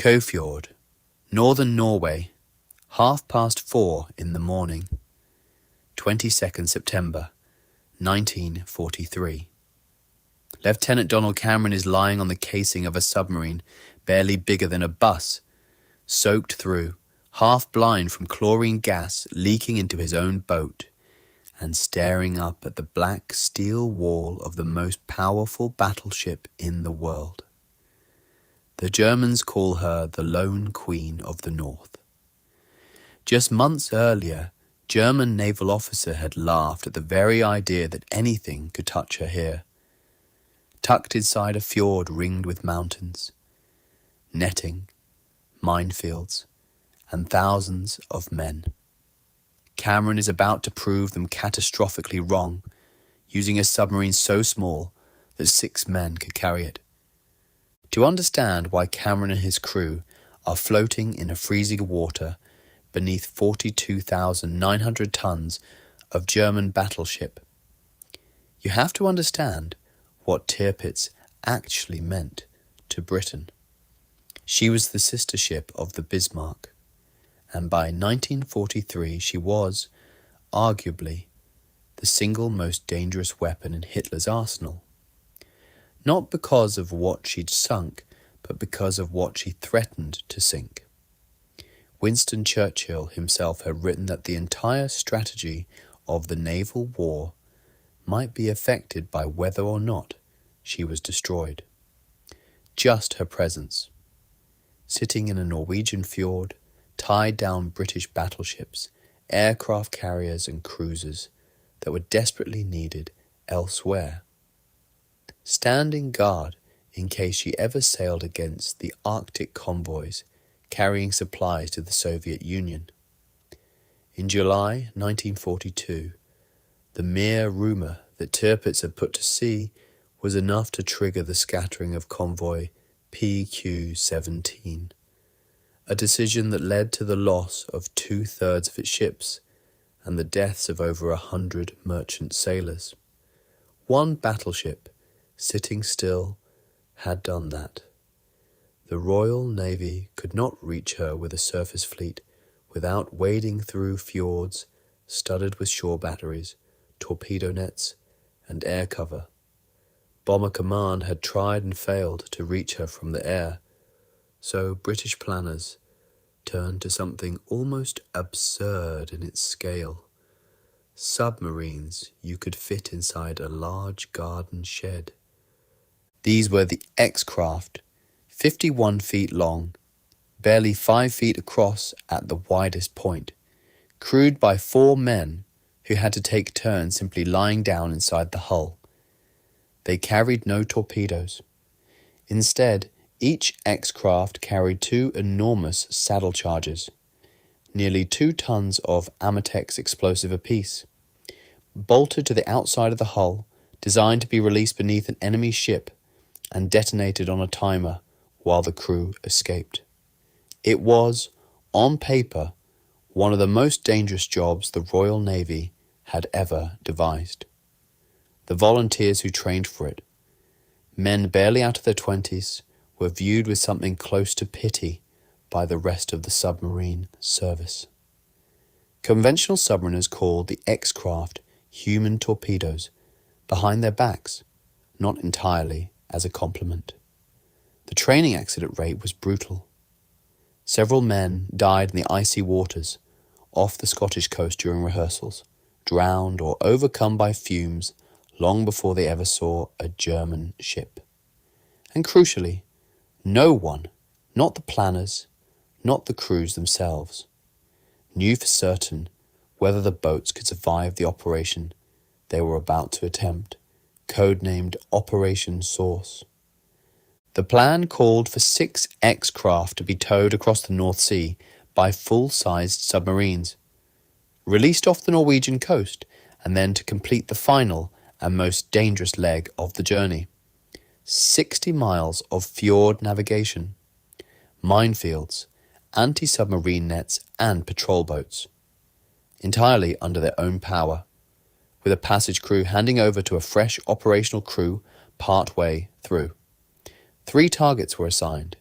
Fjord, Northern Norway, 4:30 in the morning, 22nd September, 1943. Lieutenant Donald Cameron is lying on the casing of a submarine barely bigger than a bus, soaked through, half blind from chlorine gas leaking into his own boat, and staring up at the black steel wall of the most powerful battleship in the world. The Germans call her the Lone Queen of the North. Just months earlier, German naval officer had laughed at the very idea that anything could touch her here. Tucked inside a fjord ringed with mountains, netting, minefields, and thousands of men. Cameron is about to prove them catastrophically wrong, using a submarine so small that 6 men could carry it. To understand why Cameron and his crew are floating in a freezing water beneath 42,900 tons of German battleship, you have to understand what Tirpitz actually meant to Britain. She was the sister ship of the Bismarck, and by 1943 she was, arguably, the single most dangerous weapon in Hitler's arsenal. Not because of what she'd sunk, but because of what she threatened to sink. Winston Churchill himself had written that the entire strategy of the naval war might be affected by whether or not she was destroyed. Just her presence, sitting in a Norwegian fjord, tied down British battleships, aircraft carriers and cruisers that were desperately needed elsewhere, standing guard in case she ever sailed against the Arctic convoys carrying supplies to the Soviet Union. In July 1942, the mere rumour that Tirpitz had put to sea was enough to trigger the scattering of convoy PQ-17, a decision that led to the loss of 2/3 of its ships and the deaths of over 100 merchant sailors. One battleship, sitting still, had done that. The Royal Navy could not reach her with a surface fleet without wading through fjords studded with shore batteries, torpedo nets, and air cover. Bomber Command had tried and failed to reach her from the air, so British planners turned to something almost absurd in its scale. Submarines you could fit inside a large garden shed. These were the X-craft, 51 feet long, barely 5 feet across at the widest point, crewed by 4 men who had to take turns simply lying down inside the hull. They carried no torpedoes. Instead, each X-craft carried 2 enormous saddle charges, nearly 2 tons of Amatex explosive apiece, bolted to the outside of the hull, designed to be released beneath an enemy ship and detonated on a timer while the crew escaped. It was, on paper, one of the most dangerous jobs the Royal Navy had ever devised. The volunteers who trained for it, men barely out of their 20s, were viewed with something close to pity by the rest of the submarine service. Conventional submariners called the X-craft human torpedoes behind their backs, not entirely as a compliment. The training accident rate was brutal. Several men died in the icy waters off the Scottish coast during rehearsals, drowned or overcome by fumes long before they ever saw a German ship. And crucially, no one, not the planners, not the crews themselves, knew for certain whether the boats could survive the operation they were about to attempt, codenamed Operation Source. The plan called for 6 X-craft to be towed across the North Sea by full-sized submarines, released off the Norwegian coast, and then to complete the final and most dangerous leg of the journey. 60 miles of fjord navigation, minefields, anti-submarine nets and patrol boats, entirely under their own power, with a passage crew handing over to a fresh operational crew part way through. 3 targets were assigned: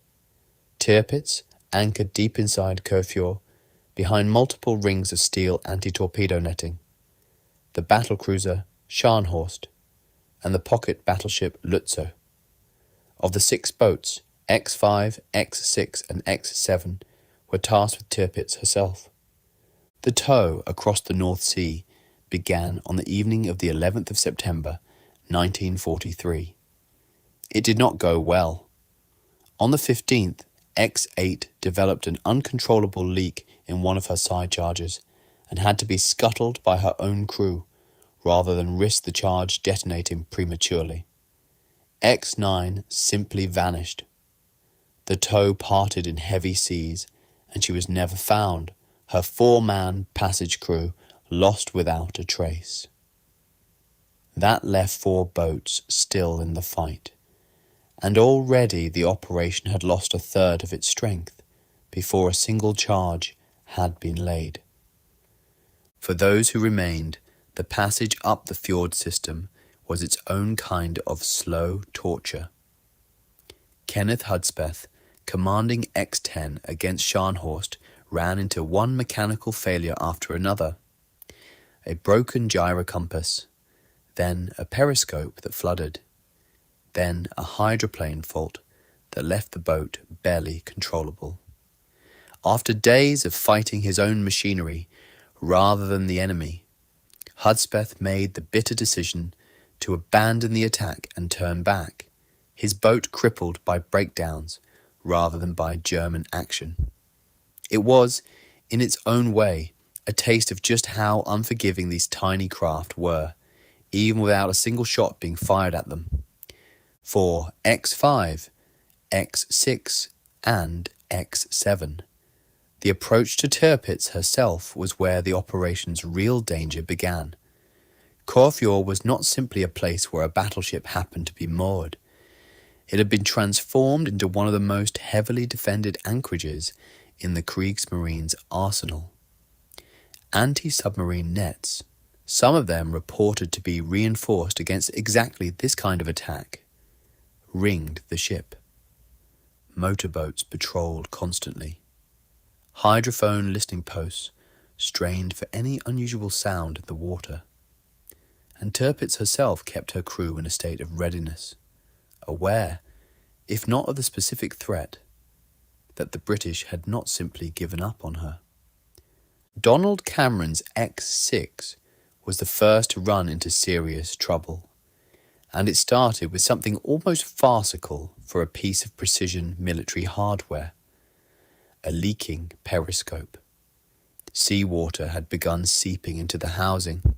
Tirpitz anchored deep inside Fjord, behind multiple rings of steel anti-torpedo netting, the battlecruiser Scharnhorst, and the pocket battleship Lutzow. Of the 6 boats, X5, X6, and X7 were tasked with Tirpitz herself. The tow across the North Sea began on the evening of the 11th of September, 1943. It did not go well. On the 15th, X8 developed an uncontrollable leak in one of her side charges and had to be scuttled by her own crew rather than risk the charge detonating prematurely. X9 simply vanished. The tow parted in heavy seas and she was never found, her 4-man passage crew lost without a trace. That left 4 boats still in the fight, and already the operation had lost a third of its strength before a single charge had been laid. For those who remained, the passage up the fjord system was its own kind of slow torture. Kenneth Hudspeth, commanding X-10 against Scharnhorst, ran into one mechanical failure after another. A broken gyro compass, then a periscope that flooded, then a hydroplane fault that left the boat barely controllable. After days of fighting his own machinery rather than the enemy, Hudspeth made the bitter decision to abandon the attack and turn back, his boat crippled by breakdowns rather than by German action. It was, in its own way, a taste of just how unforgiving these tiny craft were, even without a single shot being fired at them. For X5, X6, and X7, the approach to Tirpitz herself was where the operation's real danger began. Fjord was not simply a place where a battleship happened to be moored. It had been transformed into one of the most heavily defended anchorages in the Kriegsmarine's arsenal. Anti-submarine nets, some of them reported to be reinforced against exactly this kind of attack, ringed the ship. Motorboats patrolled constantly. Hydrophone listening posts strained for any unusual sound in the water. And Tirpitz herself kept her crew in a state of readiness, aware, if not of the specific threat, that the British had not simply given up on her. Donald Cameron's X6 was the first to run into serious trouble, and it started with something almost farcical for a piece of precision military hardware: a leaking periscope. Seawater had begun seeping into the housing,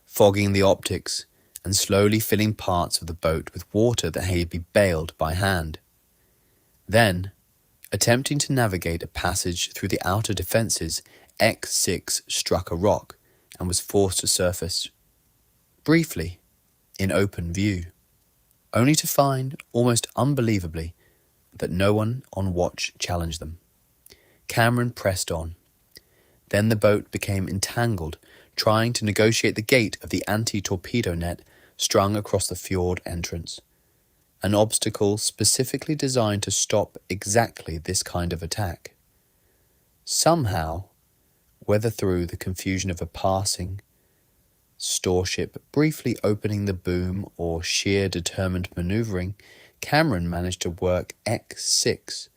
fogging the optics and slowly filling parts of the boat with water that had to be baled by hand. Then, attempting to navigate a passage through the outer defences, X6 struck a rock and was forced to surface. Briefly, in open view, only to find, almost unbelievably, that no one on watch challenged them. Cameron pressed on. Then the boat became entangled, trying to negotiate the gate of the anti-torpedo net strung across the fjord entrance, an obstacle specifically designed to stop exactly this kind of attack. Somehow, whether through the confusion of a passing storeship briefly opening the boom or sheer determined manoeuvring, Cameron managed to work X6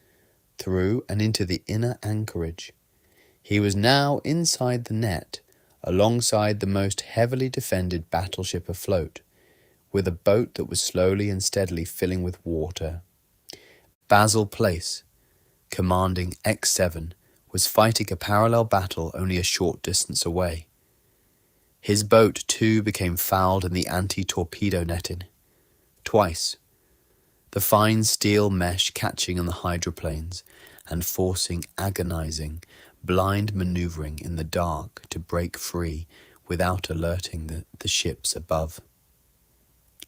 through and into the inner anchorage. He was now inside the net, alongside the most heavily defended battleship afloat, with a boat that was slowly and steadily filling with water. Basil Place, commanding X7, was fighting a parallel battle only a short distance away. His boat too became fouled in the anti-torpedo netting. Twice. The fine steel mesh catching on the hydroplanes and forcing agonizing, blind maneuvering in the dark to break free without alerting the ships above.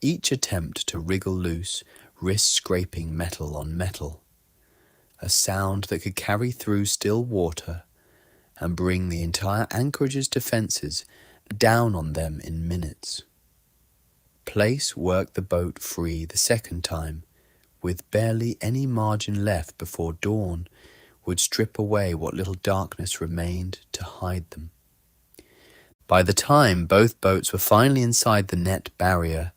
Each attempt to wriggle loose risked scraping metal on metal, a sound that could carry through still water and bring the entire anchorage's defences down on them in minutes. Place worked the boat free the second time with barely any margin left before dawn, would strip away what little darkness remained to hide them. By the time both boats were finally inside the net barrier,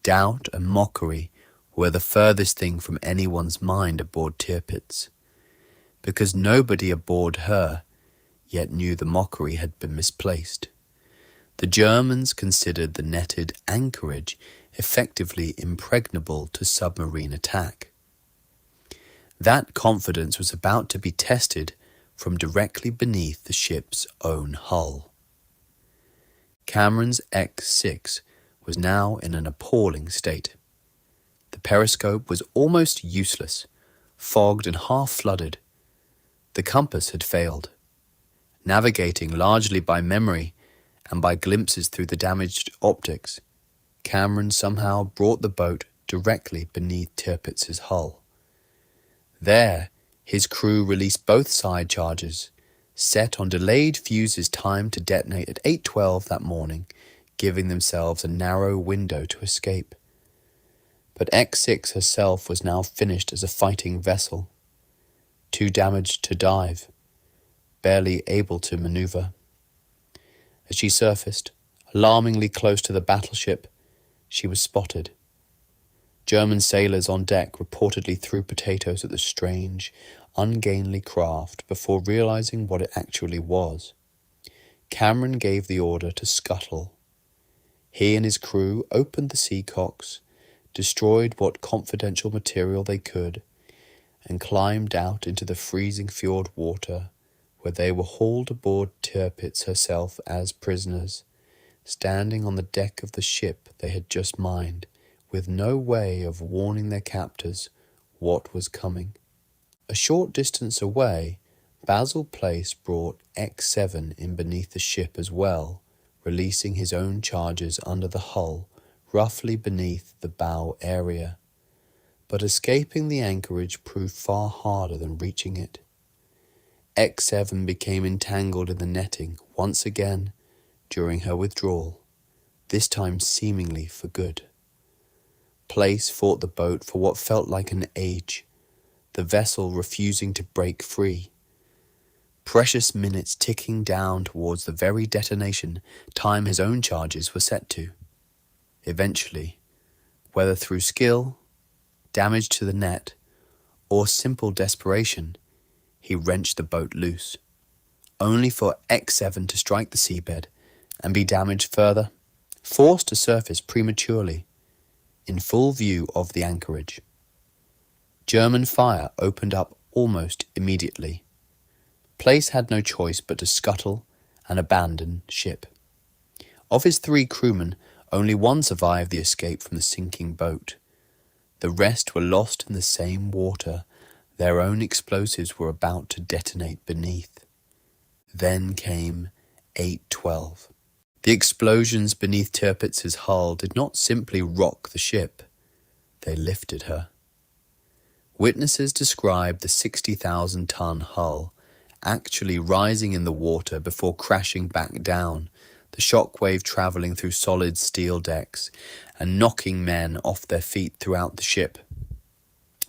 doubt and mockery were the furthest thing from anyone's mind aboard Tirpitz, because nobody aboard her yet knew the mockery had been misplaced. The Germans considered the netted anchorage effectively impregnable to submarine attack. That confidence was about to be tested from directly beneath the ship's own hull. Cameron's X6 was now in an appalling state. The periscope was almost useless, fogged and half-flooded. The compass had failed. Navigating largely by memory and by glimpses through the damaged optics, Cameron somehow brought the boat directly beneath Tirpitz's hull. There, his crew released both side charges, set on delayed fuses timed to detonate at 8:12 that morning, giving themselves a narrow window to escape. But X6 herself was now finished as a fighting vessel, too damaged to dive, barely able to maneuver. As she surfaced, alarmingly close to the battleship, she was spotted. German sailors on deck reportedly threw potatoes at the strange, ungainly craft before realizing what it actually was. Cameron gave the order to scuttle. He and his crew opened the seacocks, destroyed what confidential material they could, and climbed out into the freezing fjord water, where they were hauled aboard Tirpitz herself as prisoners, standing on the deck of the ship they had just mined, with no way of warning their captors what was coming. A short distance away, Basil Place brought X7 in beneath the ship as well, releasing his own charges under the hull, roughly beneath the bow area. But escaping the anchorage proved far harder than reaching it. X7 became entangled in the netting once again during her withdrawal, this time seemingly for good. Place fought the boat for what felt like an age, the vessel refusing to break free. Precious minutes ticking down towards the very detonation time his own charges were set to. Eventually, whether through skill, damage to the net, or simple desperation, he wrenched the boat loose, only for X7 to strike the seabed and be damaged further, forced to surface prematurely, in full view of the anchorage. German fire opened up almost immediately. Place had no choice but to scuttle and abandon ship. Of his 3 crewmen, only one survived the escape from the sinking boat. The rest were lost in the same water their own explosives were about to detonate beneath. Then came 8:12. The explosions beneath Tirpitz's hull did not simply rock the ship, they lifted her. Witnesses described the 60,000-ton hull actually rising in the water before crashing back down, the shockwave travelling through solid steel decks and knocking men off their feet throughout the ship.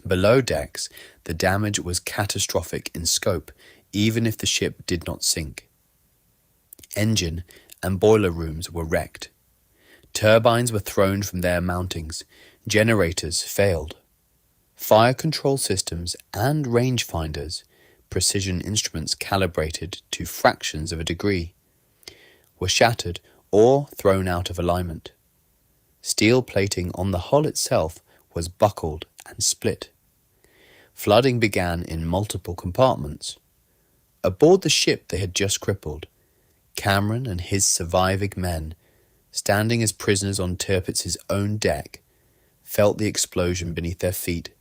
Below decks, the damage was catastrophic in scope, even if the ship did not sink. Engine and boiler rooms were wrecked. Turbines were thrown from their mountings. Generators failed. Fire control systems and rangefinders, precision instruments calibrated to fractions of a degree, were shattered or thrown out of alignment. Steel plating on the hull itself was buckled and split. Flooding began in multiple compartments. Aboard the ship they had just crippled, Cameron and his surviving men, standing as prisoners on Tirpitz's own deck, felt the explosion beneath their feet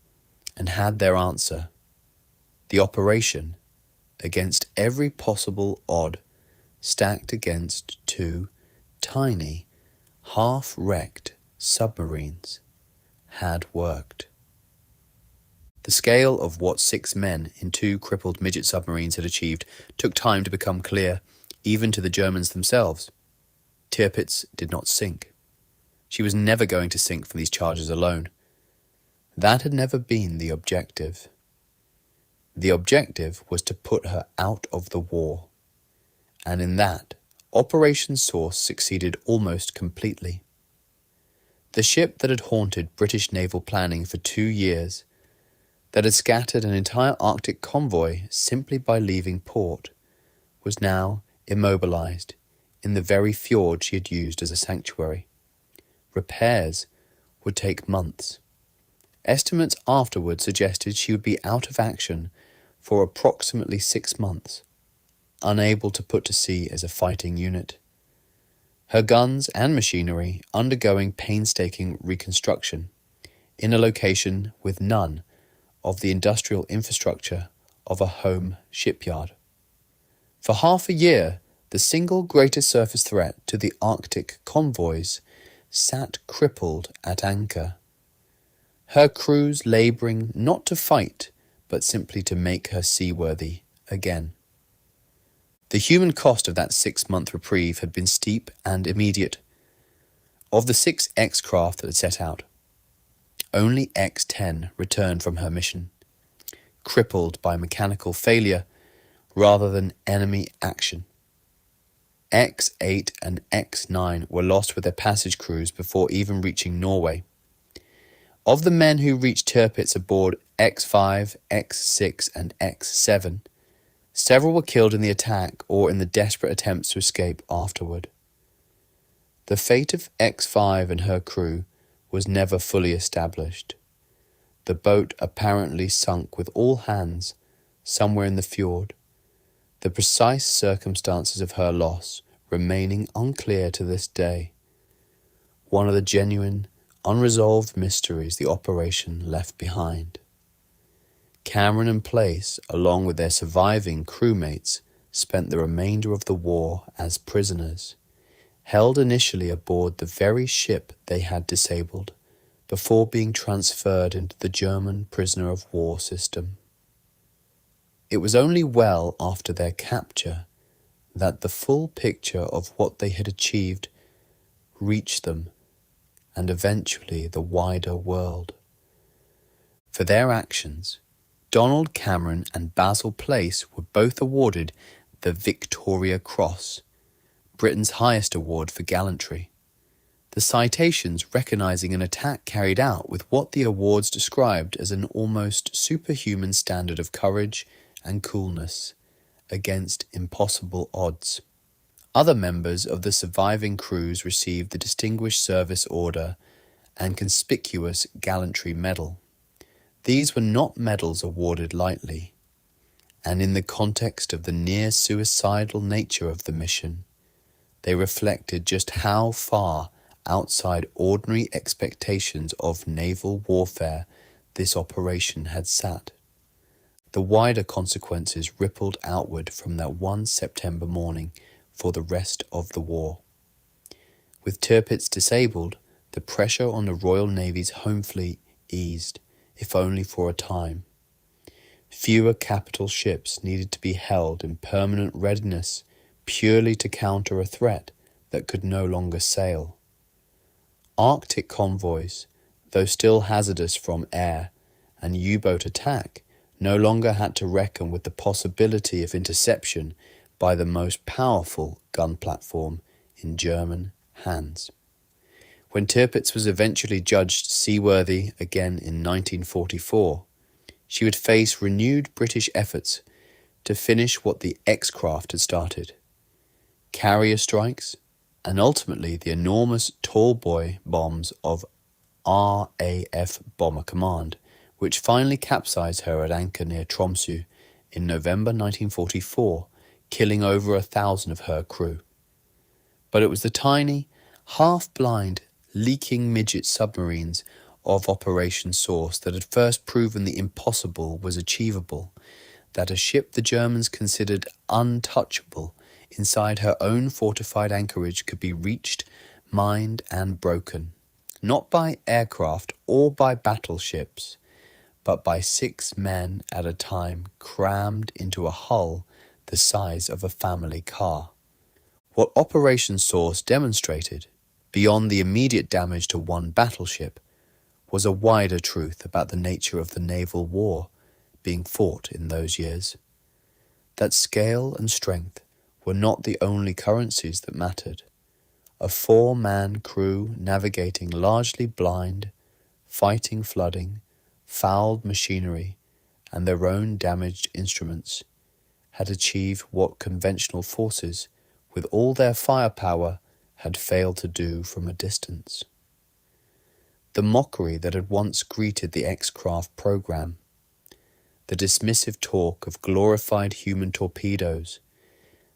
and had their answer. The operation, against every possible odd, stacked against 2 tiny, half-wrecked submarines, had worked. The scale of what 6 men in 2 crippled midget submarines had achieved took time to become clear, even to the Germans themselves. Tirpitz did not sink. She was never going to sink from these charges alone. That had never been the objective. The objective was to put her out of the war, and in that, Operation Source succeeded almost completely. The ship that had haunted British naval planning for 2 years, that had scattered an entire Arctic convoy simply by leaving port, was now immobilized in the very fjord she had used as a sanctuary. Repairs would take months. Estimates afterward suggested she would be out of action for approximately 6 months, unable to put to sea as a fighting unit. Her guns and machinery undergoing painstaking reconstruction in a location with none of the industrial infrastructure of a home shipyard. For half a year, the single greatest surface threat to the Arctic convoys sat crippled at anchor, her crews labouring not to fight, but simply to make her seaworthy again. The human cost of that 6-month reprieve had been steep and immediate. Of the 6 X-craft that had set out, only X-10 returned from her mission, crippled by mechanical failure rather than enemy action. X-8 and X-9 were lost with their passage crews before even reaching Norway. Of the men who reached Tirpitz aboard X-5, X-6 and X-7, several were killed in the attack or in the desperate attempts to escape afterward. The fate of X-5 and her crew was never fully established. The boat apparently sunk with all hands somewhere in the fjord, the precise circumstances of her loss remaining unclear to this day. One of the genuine, unresolved mysteries the operation left behind. Cameron and Place, along with their surviving crewmates, spent the remainder of the war as prisoners, held initially aboard the very ship they had disabled, before being transferred into the German prisoner of war system. It was only well after their capture that the full picture of what they had achieved reached them, and eventually the wider world. For their actions, Donald Cameron and Basil Place were both awarded the Victoria Cross, Britain's highest award for gallantry. The citations recognizing an attack carried out with what the awards described as an almost superhuman standard of courage and coolness against impossible odds. Other members of the surviving crews received the Distinguished Service Order and Conspicuous Gallantry Medal. These were not medals awarded lightly, and in the context of the near-suicidal nature of the mission, they reflected just how far outside ordinary expectations of naval warfare this operation had sat. The wider consequences rippled outward from that one September morning for the rest of the war. With Tirpitz disabled, the pressure on the Royal Navy's home fleet eased, if only for a time. Fewer capital ships needed to be held in permanent readiness purely to counter a threat that could no longer sail. Arctic convoys, though still hazardous from air and U-boat attack, no longer had to reckon with the possibility of interception by the most powerful gun platform in German hands. When Tirpitz was eventually judged seaworthy again in 1944, she would face renewed British efforts to finish what the X-craft had started. Carrier strikes, and ultimately the enormous tall boy bombs of RAF Bomber Command, which finally capsized her at anchor near Tromsø in November 1944, killing over 1,000 of her crew. But it was the tiny, half-blind, leaking Midget submarines of Operation Source that had first proven the impossible was achievable, that a ship the Germans considered untouchable inside her own fortified anchorage could be reached, mined and broken, not by aircraft or by battleships, but by 6 men at a time crammed into a hull the size of a family car. What Operation Source demonstrated, beyond the immediate damage to one battleship, was a wider truth about the nature of the naval war being fought in those years. That scale and strength were not the only currencies that mattered. A 4-man crew navigating largely blind, fighting flooding, fouled machinery, and their own damaged instruments, had achieved what conventional forces, with all their firepower, had failed to do from a distance. The mockery that had once greeted the X-craft program, the dismissive talk of glorified human torpedoes,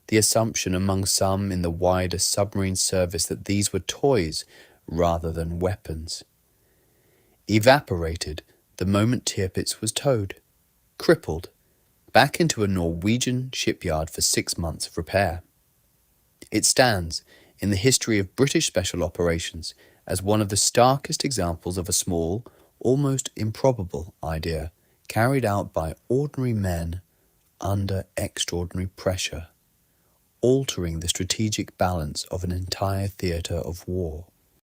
the assumption among some in the wider submarine service that these were toys rather than weapons, evaporated the moment Tirpitz was towed, crippled, back into a Norwegian shipyard for 6 months of repair. It stands in the history of British special operations as one of the starkest examples of a small, almost improbable idea carried out by ordinary men under extraordinary pressure, altering the strategic balance of an entire theatre of war.